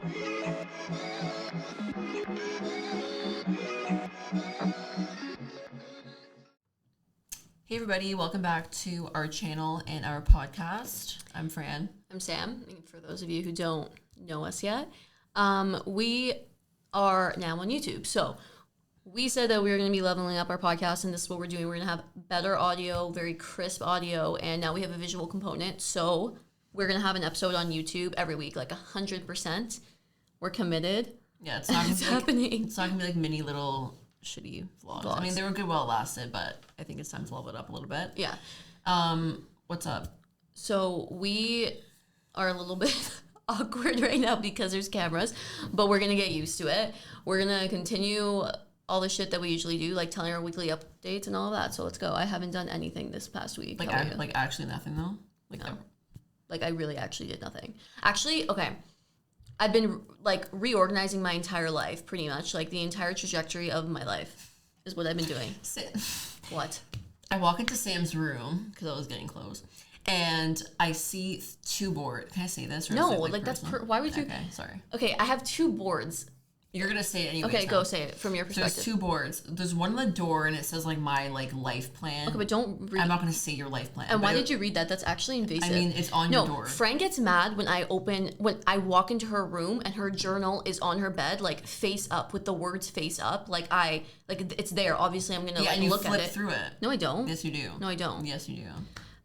Hey everybody, welcome back to our channel and our podcast. I'm Fran. I'm Sam. And for those of you who don't know us yet, we are now on YouTube. So we said that we were going to be leveling up our podcast, and this is what we're doing. We're going to have better audio, very crisp audio, and now we have a visual component. So we're going to have an episode on YouTube every week, like 100%. We're committed. Yeah, it's not gonna it's be happening. It's not going to be like mini little shitty vlogs. I mean, they were good while it lasted, but I think it's time to level it up a little bit. Yeah. What's up? So we are a little bit awkward right now because there's cameras, but we're going to get used to it. We're going to continue all the shit that we usually do, like telling our weekly updates and all of that. So let's go. I haven't done anything this past week. Like, actually nothing though? Like, no. Like I really actually did nothing. Actually, okay. I've been like reorganizing my entire life, pretty much. Like the entire trajectory of my life is what I've been doing. What? I walk into Sam's room because I was getting clothes, and I see two boards. Can I say this? Or no, is it, like that's why would you? Okay, sorry. Okay, I have two boards. You're gonna say it anyway. Okay, go say it from your perspective. So there's two boards. There's one on the door, and it says like my like life plan. Okay, but don't read. I'm not gonna say your life plan. And why did you read that? That's actually invasive. I mean, it's on your door. No, Fran gets mad when I walk into her room and her journal is on her bed, like face up with the words face up. Like it's there. Obviously, I'm gonna and you look flip at it. through it. No, I don't. Yes, you do. No, I don't. Yes, you do.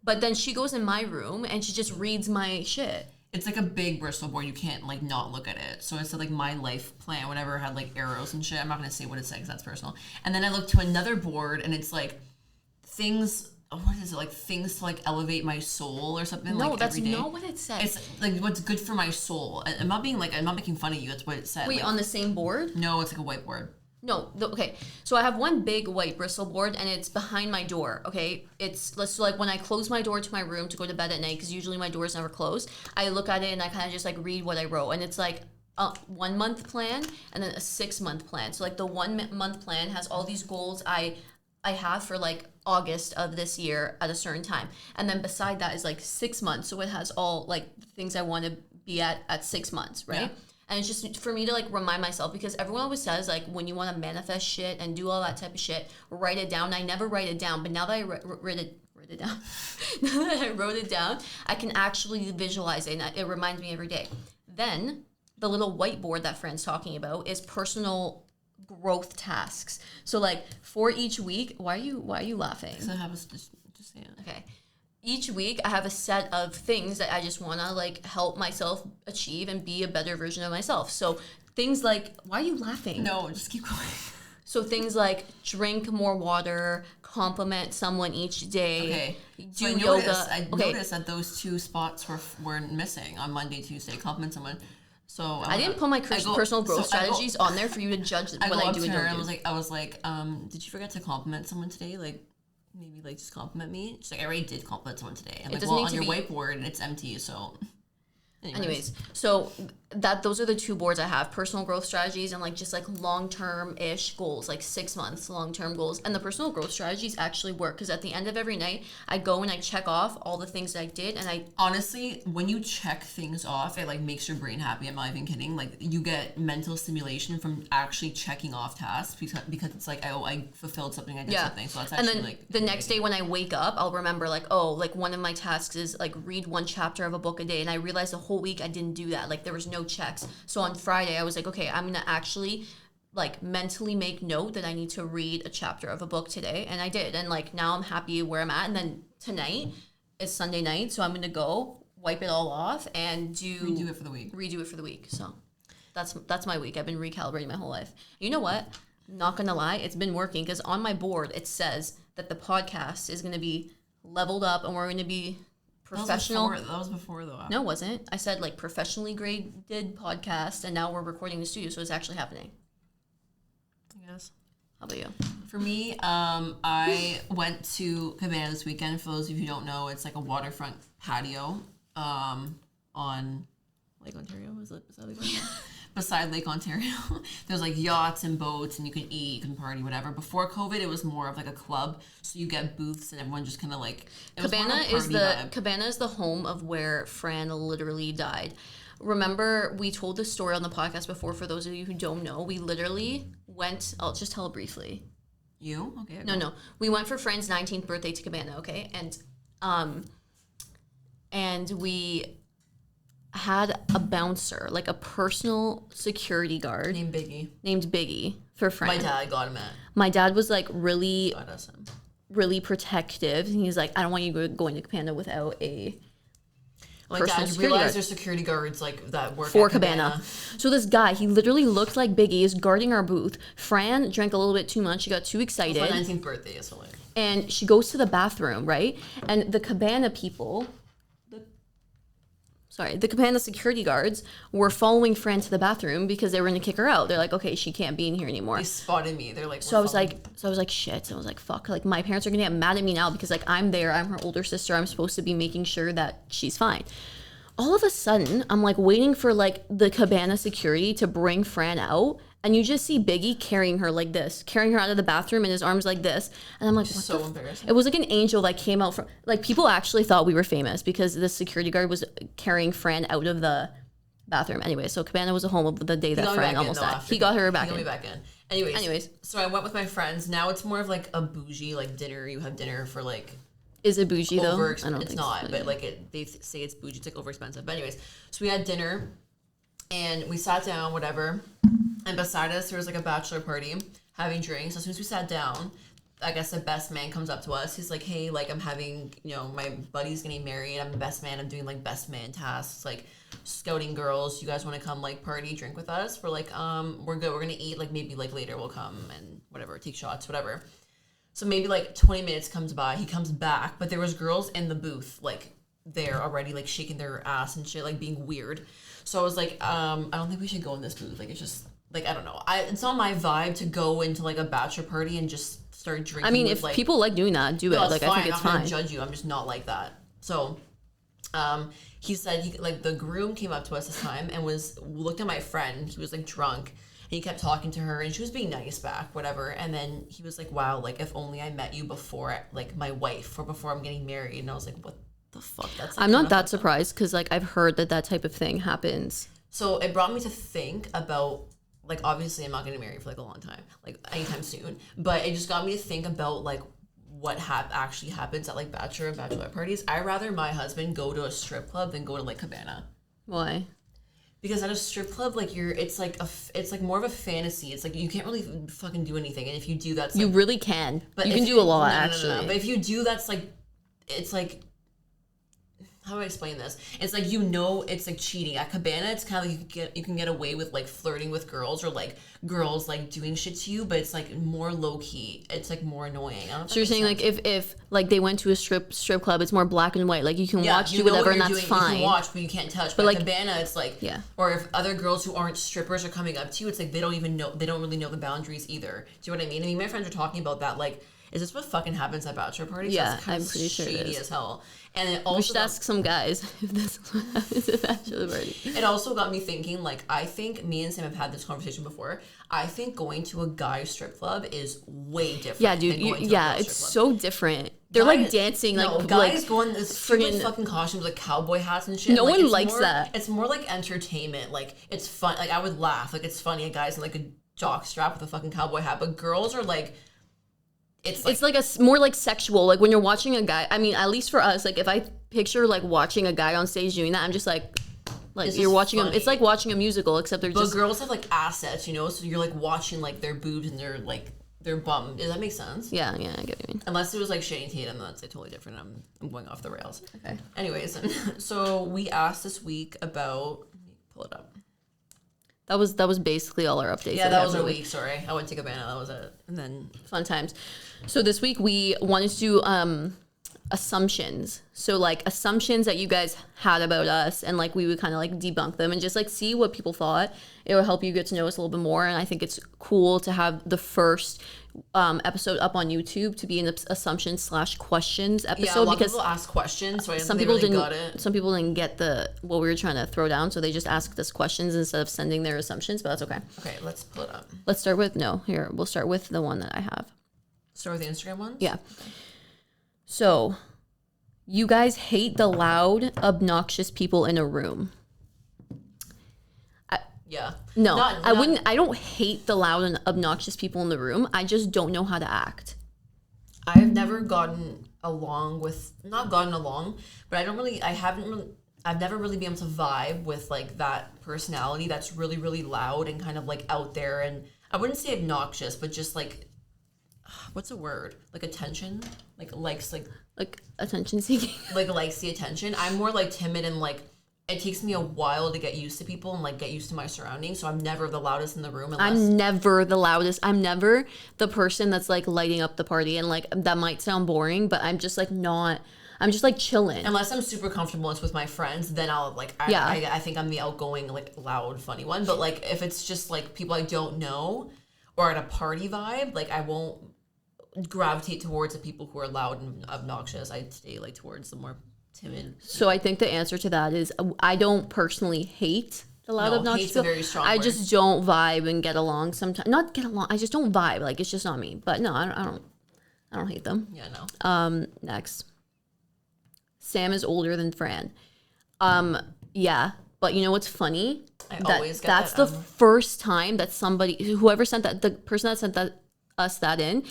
But then she goes in my room and she just reads my shit. It's like a big Bristol board. You can't like not look at it. So it said like my life plan, whatever, had like arrows and shit. I'm not gonna say what it said because that's personal. And then I looked to another board and it's like things. What is it, like things to like elevate my soul or something? No, like, that's every day. not what it said. It's like what's good for my soul. I'm not making fun of you. That's what it said. Wait, like, on the same board? No, it's like a whiteboard. No, okay. So I have one big white Bristol board and it's behind my door, okay? So like when I close my door to my room to go to bed at night, because usually my door is never closed, I look at it and I kind of just like read what I wrote. And it's like a 1 month plan and then a 6 month plan. So like the 1 month plan has all these goals I have for like August of this year at a certain time. And then beside that is like 6 months. So it has all like the things I want to be at 6 months, right? Yeah. And it's just for me to like remind myself, because everyone always says like when you want to manifest shit and do all that type of shit, write it down. I never write it down, but now that I wrote it down, now that I wrote it down, I can actually visualize it, and it reminds me every day. Then the little whiteboard that Fran's talking about is personal growth tasks. So like for each week, why are you laughing? Because I have just say it. Okay. Each week, I have a set of things that I just want to, like, help myself achieve and be a better version of myself. So things like, why are you laughing? No, just keep going. So things like drink more water, compliment someone each day, okay. do so yoga. I noticed that those two spots were missing on Monday, Tuesday. Compliment someone. So I didn't put my personal growth strategies on there for you to judge what I do and don't do. I was like, did you forget to compliment someone today? Like, maybe like just compliment me. She's like, I already did compliment someone today. I'm like, well, on your whiteboard it's empty, so. Anyways, so those are the two boards I have: personal growth strategies and like just like long-term-ish goals, like 6 months long-term goals. And the personal growth strategies actually work, because at the end of every night, I go and I check off all the things that I did, and I honestly, when you check things off, it like makes your brain happy. I'm not even kidding. Like you get mental stimulation from actually checking off tasks because it's like, oh, I fulfilled something, I did something. So that's actually, and then like the next day when I wake up, I'll remember like, oh, like one of my tasks is like read 1 chapter of a book a day, and I realized the whole week I didn't do that. Like there was no checks. So on Friday I was like, okay, I'm gonna actually like mentally make note that I need to read a chapter of a book today, and I did. And like now I'm happy where I'm at. And then tonight is Sunday night, so I'm gonna go wipe it all off and redo it for the week. So that's my week. I've been recalibrating my whole life. You know what? Not gonna lie, it's been working, because on my board it says that the podcast is gonna be leveled up and we're gonna be professional. That was before though. No, it wasn't. I said like professionally graded podcast, and now we're recording in the studio, so it's actually happening. I guess. How about you? For me, I went to Cabana this weekend. For those of you who don't know, it's like a waterfront patio on Lake Ontario. Is that Lake Ontario? Beside Lake Ontario. There's like yachts and boats, and you can eat, you can party, whatever. Before COVID, it was more of like a club, so you get booths and everyone just kind of like. Cabana is the home of where Fran literally died. remember we told this story on the podcast before. For those of you who don't know, we literally went. I'll just tell it briefly. You? Okay. No. We went for Fran's 19th birthday to Cabana, okay? And we had a bouncer, like a personal security guard. Named Biggie for Fran. My dad got him at. My dad was like really protective. And he's like, I don't want you going to Cabana without a personal security guard. There's security guards like that work for at Cabana. So this guy, he literally looked like Biggie, is guarding our booth. Fran drank a little bit too much. She got too excited. It's my 19th birthday, is hilarious. And she goes to the bathroom, right? And the Cabana people, the Cabana security guards were following Fran to the bathroom because they were going to kick her out. They're like, okay, she can't be in here anymore. They spotted me. They're like, so I was like, shit. So I was like, fuck. Like, my parents are going to get mad at me now because, like, I'm there. I'm her older sister. I'm supposed to be making sure that she's fine. All of a sudden, I'm, like, waiting for, like, the Cabana security to bring Fran out. And you just see Biggie carrying her like this, carrying her out of the bathroom in his arms like this. And I'm like, what so embarrassing. It was like an angel that came out from, like, people actually thought we were famous because the security guard was carrying Fran out of the bathroom. Anyway, so Cabana was a home of the day that Fran almost died. He got her back in. He got me back in. Anyways, so I went with my friends. Now it's more of like a bougie, like dinner. You have dinner for like. Is it bougie though? I don't think it's not, so, but like they say it's bougie. It's like over expensive. But anyways, so we had dinner, and we sat down, whatever. And beside us, there was like a bachelor party, having drinks. As soon as we sat down, I guess the best man comes up to us. He's like, hey, like, I'm having, my buddy's getting married. I'm the best man. I'm doing, like, best man tasks, like, scouting girls. You guys want to come, like, party, drink with us? We're like, we're good. We're going to eat. Like, maybe, like, later we'll come and whatever, take shots, whatever. So maybe, like, 20 minutes comes by. He comes back. But there was girls in the booth, like, there already, like, shaking their ass and shit, like, being weird. So I was like, I don't think we should go in this booth. Like, it's just... Like, I don't know. It's not my vibe to go into, like, a bachelor party and just start drinking. I mean, with, if like, people like doing that, do it. Like, I think it's fine. I'm not going to judge you. I'm just not like that. So, he said, the groom came up to us this time and looked at my friend. He was, like, drunk. And he kept talking to her. And she was being nice back, whatever. And then he was like, wow, like, if only I met you before, like, my wife or before I'm getting married. And I was like, what the fuck? That's like, I'm not that surprised because, like, I've heard that type of thing happens. So, it brought me to think about... Like, obviously, I'm not getting married for, like, a long time. Like, anytime soon. But it just got me to think about, like, what actually happens at, like, bachelor and bachelorette parties. I'd rather my husband go to a strip club than go to, like, Cabana. Why? Because at a strip club, like, it's like more of a fantasy. It's like, you can't really fucking do anything. And if you do, that's, like... You really can. But you can do a lot, actually. No. But if you do, that's, like... It's, like... How do I explain this? It's like, it's like cheating. At Cabana, it's kind of like you can get away with like flirting with girls or like girls like doing shit to you, but it's like more low key. It's like more annoying. So you're saying like if like they went to a strip club, it's more black and white. Like you can watch, do whatever, and that's fine. You can watch, but you can't touch. But like Cabana, it's like Or if other girls who aren't strippers are coming up to you, it's like they don't really know the boundaries either. Do you know what I mean? I mean, my friends are talking about that. Like, is this what fucking happens at bachelor parties? Yeah, I'm pretty sure it is. As hell. And it also we should ask some guys if this is what happens at bachelor party. It also got me thinking, like, I think me and Sam have had this conversation before. I think going to a guy strip club is way different. Yeah, dude. It's so different. They're like dancing, like guys go in this stupid fucking costumes, like cowboy hats and shit. No one likes that. It's more like entertainment. Like, it's fun. Like, I would laugh. Like, it's funny. A guy's in like a jock strap with a fucking cowboy hat, but girls are like. It's like a more like sexual, like when you're watching a guy. I mean, at least for us, like if I picture like watching a guy on stage doing that, I'm just like you're watching them. It's like watching a musical, except they're just. But girls have like assets, so you're like watching like their boobs and their bum. Does that make sense? Yeah, I get what you mean. Unless it was like Channing Tatum, then that's like totally different. I'm going off the rails. Okay. Anyways, so we asked this week about. Let me pull it up. That was basically all our updates. Yeah, that was our week. Sorry, I went to Cabana. That was it. And then fun times. So this week we wanted to do assumptions. So like assumptions that you guys had about us, and like we would kind of like debunk them and just like see what people thought. It will help you get to know us a little bit more. And I think it's cool to have the first episode up on YouTube to be an assumption/questions episode. Yeah, a lot because of people ask questions, so some people didn't got it. Some people didn't get what we were trying to throw down, so they just asked us questions instead of sending their assumptions. But that's okay. Okay, let's pull it up. Let's start with we'll start with the one that I have. Start with the Instagram ones? Yeah. So, you guys hate the loud, obnoxious people in a room. Yeah. No, I wouldn't. I don't hate the loud and obnoxious people in the room. I just don't know how to act. I've never gotten along with, not gotten along, but I've never really been able to vibe with like that personality that's really, really loud and kind of like out there. And I wouldn't say obnoxious, but just like, what's a word? Like attention? Like Attention seeking. Like likes the attention. I'm more like timid and like, it takes me a while to get used to people and like get used to my surroundings. So I'm never the loudest in the room. I'm never the loudest. I'm never the person that's like lighting up the party. And like that might sound boring, but I'm just like not. I'm just like chilling. Unless I'm super comfortable and it's with my friends, then I'll like. I think I'm the outgoing, like loud, funny one. But like if it's just like people I don't know or at a party vibe, like I won't gravitate towards the people who are loud and obnoxious. I stay like towards the more timid. So I think the answer to that is I don't personally hate the loud obnoxious people. Very strong I word. just don't vibe and get along sometimes. Not get along. I just don't vibe. Like it's just not me. But no, I don't hate them. Yeah, no. Next. Sam is older than Fran. Yeah, but you know what's funny? That's the first time that whoever sent that, the person that sent us that in,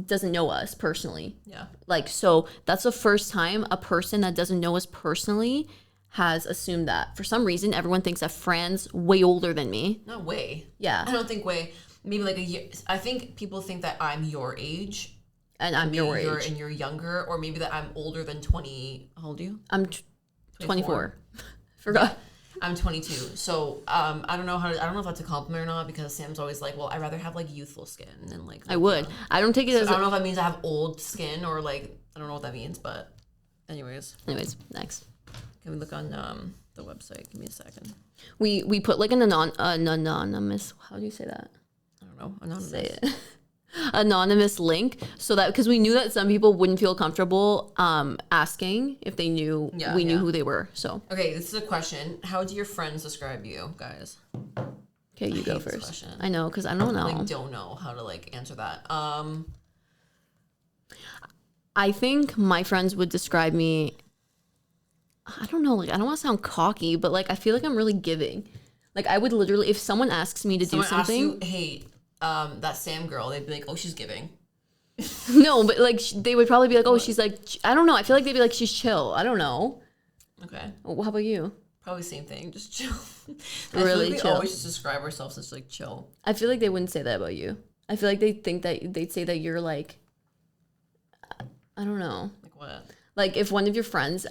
doesn't know us personally. Yeah. Like, so that's the first time a person that doesn't know us personally has assumed that. For some reason, everyone thinks that Fran's way older than me. Not way. Yeah. I don't think way. Maybe like a year. I think people think that I'm your age. And I'm your age. And you're younger, or maybe that I'm older than 20. How old are you? I'm 24. Forgot. I'm 22. So I don't know if that's a compliment or not, because Sam's always like, well, I'd rather have like youthful skin and like. I would. I don't take it as. I don't know if that means I have old skin or like I don't know what that means, but anyways, next. Can we look on the website? Give me a second. We put like an anonymous. How do you say that? I don't know. Anonymous. Say it. Anonymous link, so that because we knew that some people wouldn't feel comfortable asking if they knew we knew who they were. So okay, this is a question. How do your friends describe you, guys? Okay, you go first. I know, because I don't know. I don't know how to like answer that. I think my friends would describe me. I don't know. Like I don't want to sound cocky, but like I feel like I'm really giving. Like I would literally, if someone asks me to do something, asks you, hey. That Sam girl, they'd be like, oh, she's giving. No, but like they would probably be like, oh, she's like, I don't know. I feel like they'd be like, she's chill. I don't know. Okay. Well, how about you? Probably same thing, just chill. Really chill. We always just describe ourselves as like chill. I feel like they wouldn't say that about you. I feel like they think that they'd say that you're like, I don't know. Like what? Like if one of your friends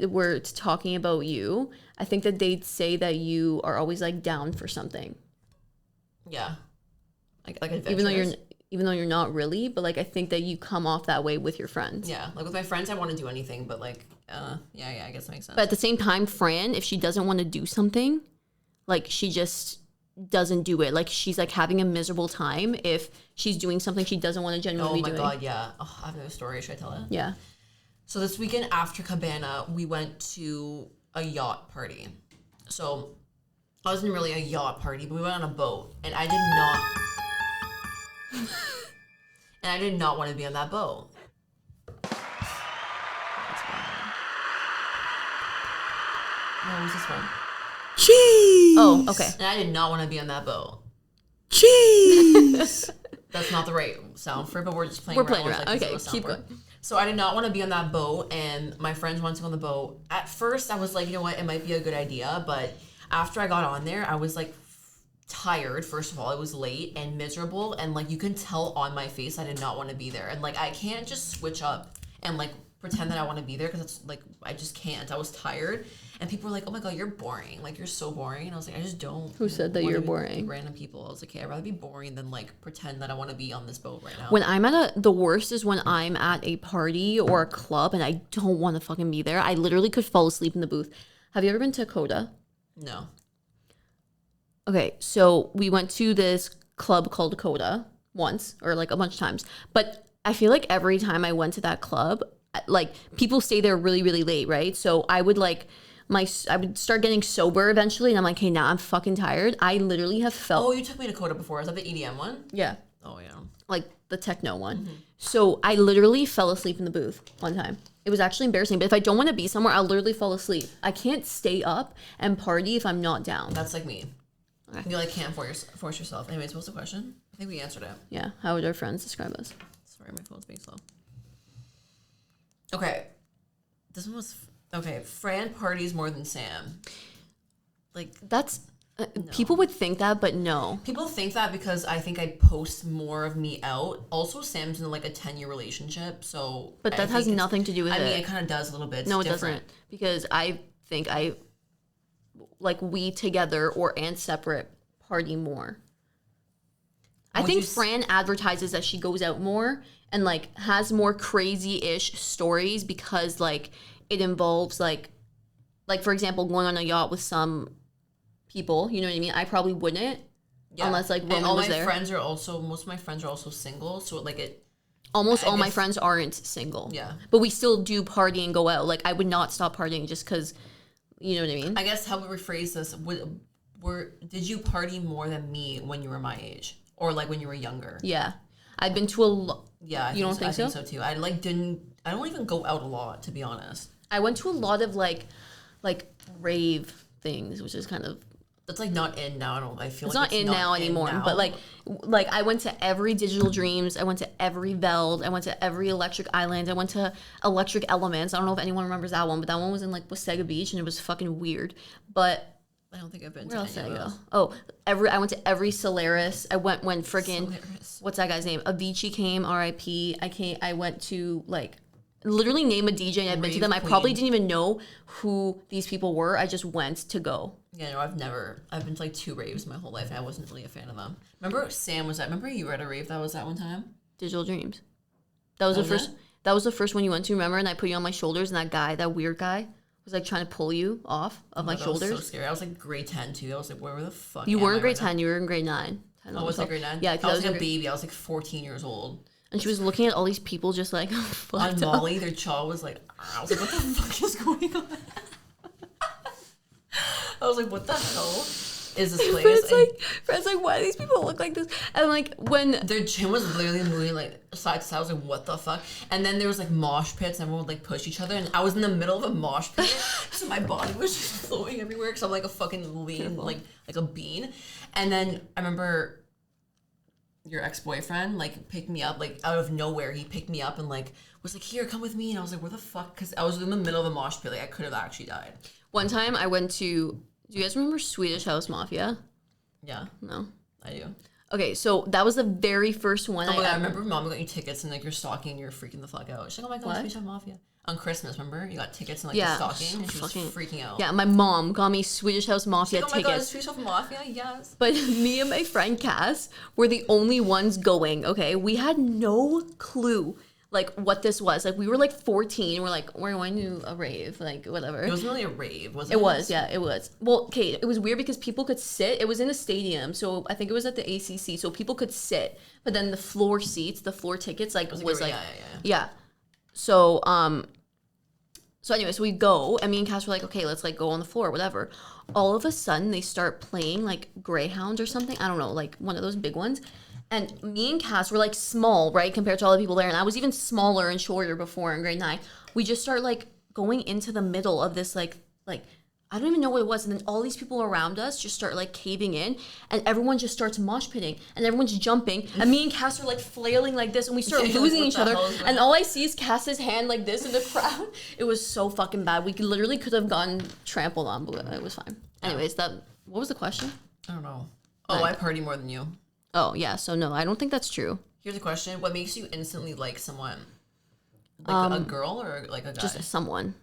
were talking about you, I think that they'd say that you are always like down for something. Yeah. Like even though you're not really, but like I think that you come off that way with your friends. Yeah, like with my friends, I want to do anything, but like, yeah, I guess that makes sense. But at the same time, Fran, if she doesn't want to do something, like she just doesn't do it. Like she's like having a miserable time if she's doing something she doesn't want to genuinely be doing. Oh my god, yeah. Oh, I have no story. Should I tell it? Yeah. So this weekend after Cabana, we went to a yacht party. So it wasn't really a yacht party, but we went on a boat, and I did not want to be on that boat. What was this from? Cheese! Oh, okay. And I did not want to be on that boat. Cheese! That's not the right sound for it, but we're just playing We're around. playing around. Like, Okay, keep going. So I did not want to be on that boat, and my friends wanted to go on the boat. At first, I was like, you know what, it might be a good idea, but after I got on there, I was like tired. First of all, it was late and miserable, and like you can tell on my face I did not want to be there, and like I can't just switch up and like pretend that I want to be there, because it's like I just can't. I was tired, and people were like, oh my god, you're boring, like you're so boring. And I was like, I just don't. Who said that you're boring? Random people. I was like, okay, I'd rather be boring than like pretend that I want to be on this boat right now. When I'm the worst is when I'm at a party or a club and I don't want to fucking be there. I literally could fall asleep in the booth. Have you ever been to Coda? No. Okay, so we went to this club called Coda once, or like a bunch of times. But I feel like every time I went to that club, like people stay there really, really late, right? So I would like I would start getting sober eventually, and I'm like, hey, now I'm fucking tired. I literally have felt. Oh, you took me to Coda before. Is that the EDM one? Yeah. Oh yeah. Like the techno one. Mm-hmm. So I literally fell asleep in the booth one time. It was actually embarrassing, but if I don't want to be somewhere, I'll literally fall asleep. I can't stay up and party if I'm not down. That's like me. Okay. You like can't force yourself. Anyways, what's the question? I think we answered it. Yeah. How would our friends describe us? Sorry, my phone's being slow. Okay. This one was okay. Fran parties more than Sam. Like That's no. people would think that, but no. People think that because I think I post more of me out. Also, Sam's in like a 10-year relationship, so. But that has nothing to do with it. I mean, it kind of does a little bit. It's no, it different. doesn't. Because I think like we together and separate party more. I think Fran advertises that she goes out more and like has more crazy-ish stories because like it involves like for example going on a yacht with some people, you know what I mean? I probably wouldn't unless like Roman was there. Most of my friends are also single, so like it. Almost all my friends aren't single. Yeah. But we still do party and go out. Like I would not stop partying just because, you know what I mean? I guess how we rephrase this, did you party more than me when you were my age? Or like when you were younger? Yeah. I've been to a lot. Yeah, you don't think so? I think so too. I don't even go out a lot, to be honest. I went to a lot of like rave things, which is kind of. That's like not in now. I feel it's like not in now anymore. But like I went to every Digital Dreams. I went to every Veld. I went to every Electric Island. I went to Electric Elements. I don't know if anyone remembers that one, but that one was in like Wasaga Beach and it was fucking weird. But I don't think I've been where to else did I any of go? those. Oh, I went to every Solaris. I went when friggin' Solaris. what's that guy's name? Avicii came, R.I.P. I went to like literally name a DJ and I've been to them. I probably didn't even know who these people were. I just went to go. Yeah, no, I've been to like 2 raves my whole life and I wasn't really a fan of them. Remember Sam was remember you were at a rave that was that one time? Digital Dreams. That was the first. That was the first one you went to. Remember? And I put you on my shoulders, and that weird guy, was like trying to pull you off of my shoulders. Was so scary. I was like grade 10 too. I was like, where the fuck? You weren't grade 10. You were in grade 9. Oh, was I grade 9? Yeah, I was like a baby. I was like 14 years old. And she was looking at all these people just like on Molly. Their jaw was like, I was like, what the fuck is going on? I was like, what the hell is this place? Fred's like, why do these people look like this? And like when their gym was literally moving like side to side, I was like, what the fuck? And then there was like mosh pits, and everyone would like push each other, and I was in the middle of a mosh pit, so my body was just flowing everywhere because I'm like a fucking lean, like a bean. And then I remember your ex-boyfriend like picked me up like out of nowhere. He picked me up and like was like, here, come with me. And I was like, where the fuck? Because I was in the middle of a mosh pit. Like I could have actually died. One time I went to. Do you guys remember Swedish House Mafia? Yeah. No. I do. Okay, so that was the very first one. Oh my god, I remember Mom got you tickets and like you're stalking and you're freaking the fuck out. She's like, oh my god, Swedish House Mafia. On Christmas, remember? You got tickets and like you're stalking and she was freaking out. Yeah, my mom got me Swedish House Mafia tickets. Oh my god, Swedish House Mafia, yes. But me and my friend Cass were the only ones going, okay? We had no clue like what this was. Like we were like 14. We're like, we're going to a rave, like whatever. It wasn't really a rave, was it? It was, yeah, it was. Well, okay, it was weird because people could sit. It was in a stadium, so I think it was at the ACC, so people could sit. But then the floor seats, the floor tickets, like was like yeah. So anyway, so we go, and me and Cass were like, okay, let's like go on the floor, whatever. All of a sudden, they start playing like Greyhound or something. I don't know, like one of those big ones. And me and Cass were like small, right, compared to all the people there. And I was even smaller and shorter before in grade 9. We just start like going into the middle of this like I don't even know what it was. And then all these people around us just start like caving in, and everyone just starts mosh pitting, and everyone's jumping. And me and Cass are like flailing like this, and we start losing each other. And all I see is Cass's hand like this in the crowd. It was so fucking bad. We literally could have gotten trampled on, but it was fine. Anyways, what was the question? I don't know. Oh, I party more than you. Oh, yeah. So, no, I don't think that's true. Here's a question. What makes you instantly like someone? Like a girl or like a guy? Just someone.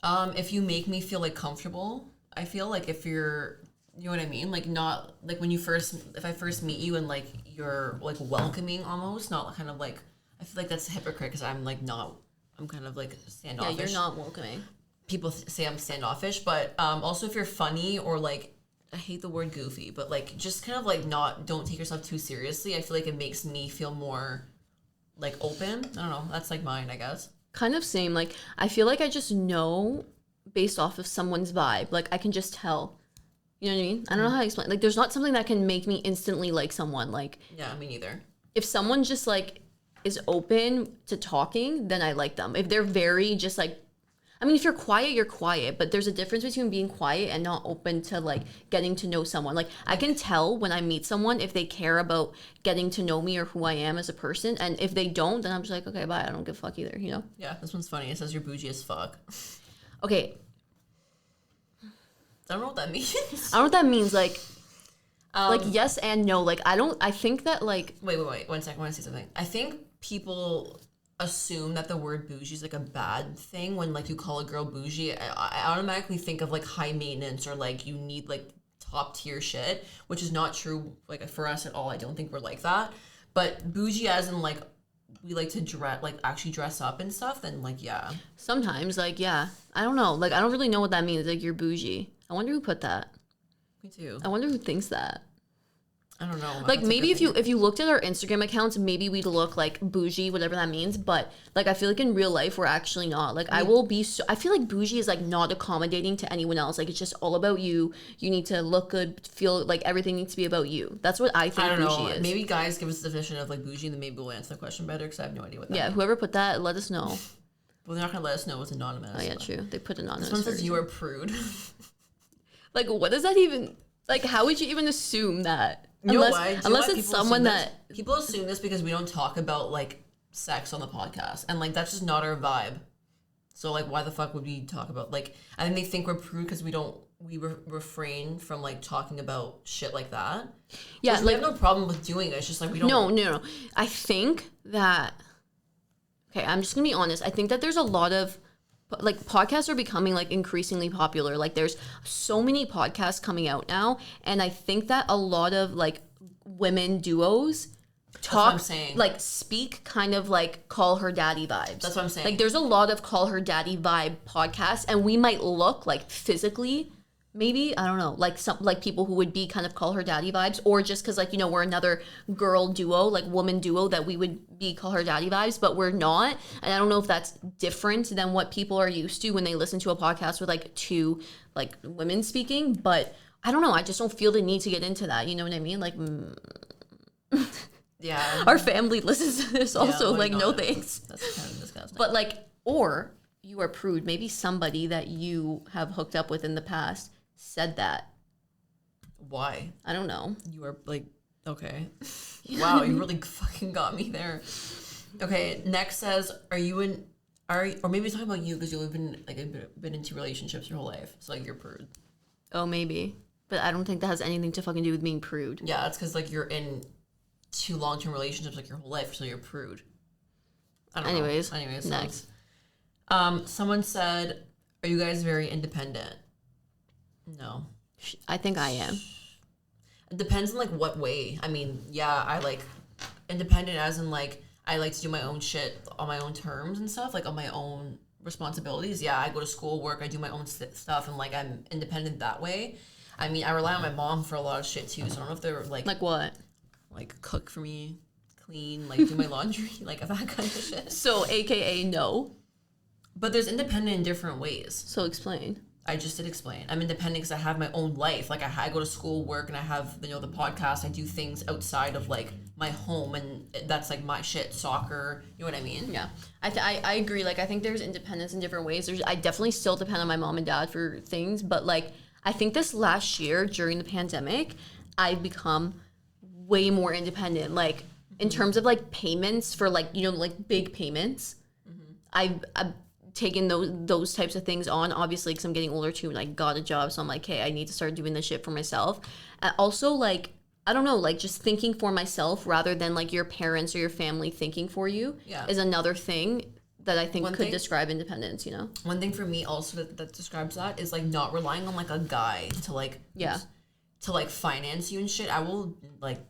If you make me feel like comfortable, I feel like if you're, you know what I mean? Like not, like when if I first meet you and like you're like welcoming almost, not kind of like, I feel like that's a hypocrite because I'm like not, I'm kind of like standoffish. Yeah, you're not welcoming. People say I'm standoffish, but also if you're funny or like, I hate the word goofy, but like just kind of like don't take yourself too seriously. I feel like it makes me feel more like open. I don't know. That's like mine, I guess. Kind of same. Like I feel like I just know based off of someone's vibe. Like I can just tell. You know what I mean? I don't know how to explain. Like there's not something that can make me instantly like someone. Like yeah, me neither. If someone just like is open to talking, then I like them. If they're very just like, I mean, if you're quiet, you're quiet, but there's a difference between being quiet and not open to like getting to know someone. Like I can tell when I meet someone if they care about getting to know me or who I am as a person, and if they don't, then I'm just like, okay, bye. I don't give a fuck either, you know? Yeah, this one's funny. It says you're bougie as fuck. Okay. I don't know what that means. I don't know what that means. Like yes and no. Like I think that like. Wait. 1 second. I want to say something. I think people assume that the word bougie is like a bad thing when like you call a girl bougie. I automatically think of like high maintenance or like you need like top tier shit, which is not true like for us at all. I don't think we're like that. But bougie as in like we like to dress, like actually dress up and stuff, then like yeah. Sometimes like yeah. I don't know. Like I don't really know what that means. Like you're bougie. I wonder who put that. Me too. I wonder who thinks that. I don't know. Like maybe if you looked at our Instagram accounts, maybe we'd look like bougie, whatever that means. But like I feel like in real life we're actually not. Like I feel like bougie is like not accommodating to anyone else. Like it's just all about you. You need to look good, feel like everything needs to be about you. That's what I think I don't bougie know. is. Maybe guys give us the definition of like bougie, and then maybe we'll answer the question better because I have no idea what that means. Whoever put that, let us know. Well, they're not gonna let us know it's anonymous. Oh yeah, true. They put anonymous. This one says you are prude. Like what does that even? Like how would you even assume that? You know why? Unless it's someone that people assume this because we don't talk about like sex on the podcast, and like that's just not our vibe. So like, why the fuck would we talk about like? I think they think we're prude because we refrain from like talking about shit like that. Yeah, like, we have no problem with doing it. It's just like we don't. No. I think that. Okay, I'm just gonna be honest. I think that there's a lot of like podcasts are becoming like increasingly popular. Like there's so many podcasts coming out now, and I think that a lot of like women duos talk like speak kind of like call her daddy vibes. That's what I'm saying. Like there's a lot of call her daddy vibe podcasts, and we might look like physically maybe, I don't know, like some like people who would be kind of call her daddy vibes, or just because like, you know, we're another girl duo, like woman duo that we would be call her daddy vibes, but we're not. And I don't know if that's different than what people are used to when they listen to a podcast with like two like women speaking, but I don't know, I just don't feel the need to get into that, you know what I mean? Like yeah, our family listens to this also, like no thanks. That's kind of disgusting. But like, or you are prude, maybe somebody that you have hooked up with in the past said that. Why? I don't know. You are like, okay. Wow, you really fucking got me there. Okay, next says, or maybe it's talking about you because you've been like been into relationships your whole life. So like you're prude. Oh, maybe. But I don't think that has anything to fucking do with being prude. Yeah, it's because like you're in 2 long-term relationships like your whole life, so you're prude. I don't know. Anyways, next. Someone said, are you guys very independent? No. I think I am. It depends on like what way. I mean, yeah, I like independent as in like I like to do my own shit on my own terms and stuff, like on my own responsibilities. Yeah, I go to school, work, I do my own stuff, and like I'm independent that way. I mean, I rely on my mom for a lot of shit too, so I don't know if they're like what? Like cook for me, clean, like do my laundry, like that kind of shit. So AKA no. But there's independent in different ways. So explain. I just did explain. I'm independent because I have my own life. Like I go to school, work, and I have, you know, the podcast. I do things outside of like my home, and that's like my shit. Soccer, you know what I mean? Yeah, I agree. Like I think there's independence in different ways. I definitely still depend on my mom and dad for things, but like I think this last year during the pandemic, I've become way more independent. Like in terms of like payments for like, you know, like big payments, I've taken those types of things on, obviously, because I'm getting older too, and I got a job, so I'm like, hey, I need to start doing this shit for myself. And also, like, I don't know, like just thinking for myself rather than like your parents or your family thinking for you is another thing that I think could describe independence, you know? One thing for me also that describes that is like not relying on like a guy to like to like finance you and shit. I will like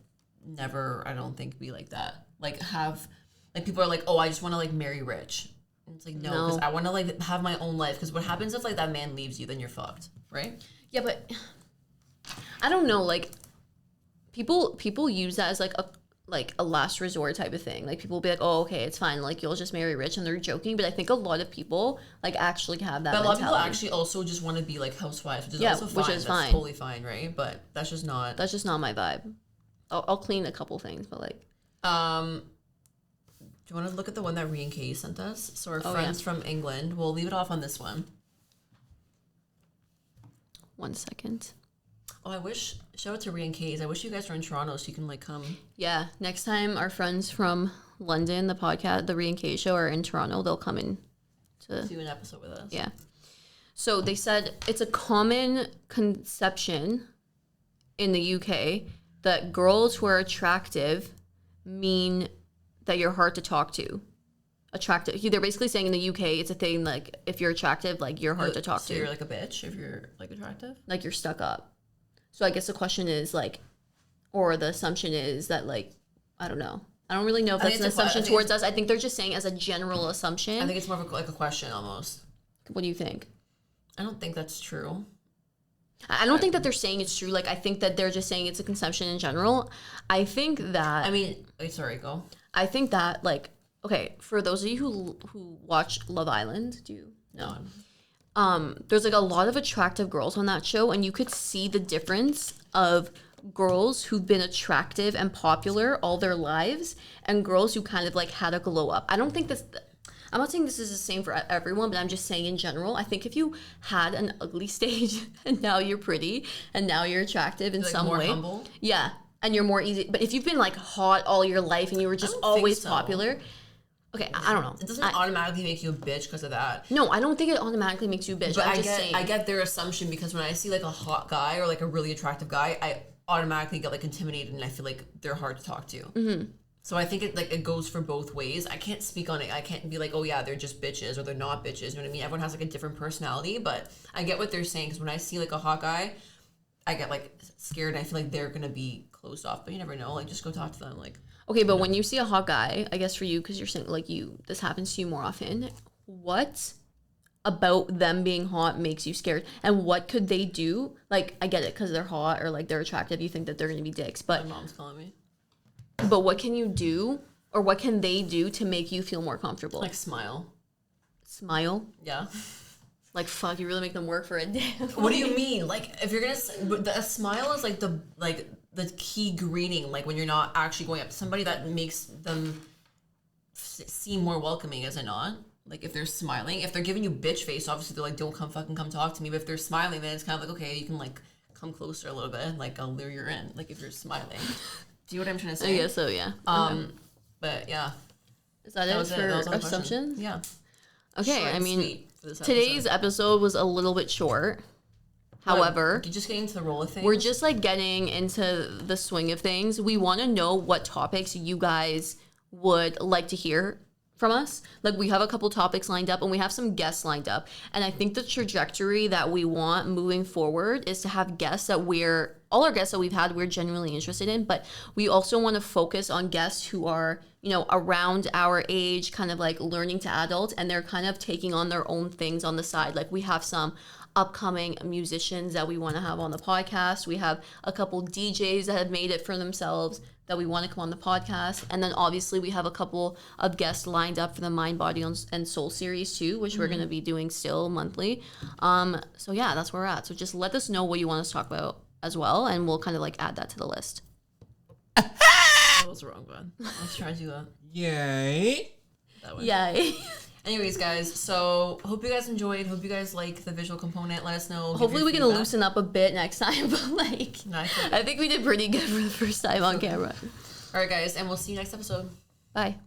never, I don't think, be like that. Like have like people are like, oh, I just want to like marry rich. And it's like no, because I want to like have my own life. Because what happens if like that man leaves you, then you're fucked, right? Yeah, but I don't know. Like people use that as like a last resort type of thing. Like people will be like, oh, okay, it's fine. Like you'll just marry rich, and they're joking. But I think a lot of people like actually have that. But a lot mentality. of people actually also just want to be like housewives, which is also fine. Which is fine. Totally fine, right? But that's just not my vibe. I'll clean a couple things, but like you want to look at the one that Ree and Katie sent us? So our friends from England. We'll leave it off on this one. 1 second. Oh, shout out to Ree and Katie. I wish you guys were in Toronto so you can like come. Yeah, next time our friends from London, the podcast, the Ree and Katie show, are in Toronto, they'll come in to do an episode with us. Yeah. So they said it's a common conception in the UK that girls who are attractive mean that you're hard to talk to. Attractive. They're basically saying in the UK it's a thing like if you're attractive, like you're hard to talk to. So you're like a bitch if you're like attractive? Like you're stuck up. So I guess the question is like, or the assumption is that like, I don't know. I don't really know if that's an assumption towards us. I think they're just saying as a general assumption. I think it's more of like a question almost. What do you think? I don't think that's true. I don't think that they're saying it's true. Like, I think that they're just saying it's a conception in general. I think that... I mean... Wait, sorry, go. I think that, like... Okay, for those of you who watch Love Island, do you know? There's, like, a lot of attractive girls on that show, and you could see the difference of girls who've been attractive and popular all their lives and girls who kind of, like, had a glow up. I don't think this... I'm not saying this is the same for everyone, but I'm just saying in general, I think if you had an ugly stage and now you're pretty and now you're attractive in some way. Humble? Yeah. And you're more easy. But if you've been like hot all your life and you were just always popular. Okay, I don't know. It doesn't automatically make you a bitch because of that. No, I don't think it automatically makes you a bitch. But I get their assumption because when I see like a hot guy or like a really attractive guy, I automatically get like intimidated and I feel like they're hard to talk to. Mm-hmm. So I think it goes for both ways. I can't speak on it. I can't be like, oh yeah, they're just bitches or they're not bitches. You know what I mean? Everyone has like a different personality, but I get what they're saying because when I see like a hot guy, I get like scared and I feel like they're gonna be closed off. But you never know. Like just go talk to them. Like okay, but when you see a hot guy, I guess for you because you're saying like this happens to you more often. What about them being hot makes you scared? And what could they do? Like I get it because they're hot or like they're attractive. You think that they're gonna be dicks, but my mom's calling me. But what can you do or what can they do to make you feel more comfortable? Like smile. Smile? Yeah. Like, fuck, you really make them work for a day. What do you mean? Like, if you're gonna... A smile is like the key greeting, like when you're not actually going up to somebody that makes them seem more welcoming, is it not? Like, if they're smiling, if they're giving you bitch face, obviously they're like, don't come talk to me. But if they're smiling, then it's kind of like, okay, you can like come closer a little bit and like I'll lure you in. Like, if you're smiling. Do you know what I'm trying to say? I guess so, yeah. But yeah. Is that it for assumptions? Yeah. Okay, I mean, today's episode was a little bit short. However, you're just getting into the roll of things. We're just like getting into the swing of things. We want to know what topics you guys would like to hear from us. Like we have a couple topics lined up and we have some guests lined up. And I think the trajectory that we want moving forward is to have guests that all our guests that we've had, we're genuinely interested in, but we also want to focus on guests who are, you know, around our age, kind of like learning to adult, and they're kind of taking on their own things on the side. Like we have some upcoming musicians that we want to have on the podcast. We have a couple DJs that have made it for themselves that we want to come on the podcast. And then obviously we have a couple of guests lined up for the Mind, Body, and Soul series too, which we're going to be doing still monthly. So yeah, that's where we're at. So just let us know what you want us to talk about as well, and we'll kind of like add that to the list. That was the wrong one. Let's try to do that. Yay. That one. Yay. Anyways, guys, so hope you guys enjoyed. Hope you guys like the visual component. Let us know. Hopefully we can loosen up a bit next time, but like, I think we did pretty good for the first time on camera. All right, guys, and we'll see you next episode. Bye.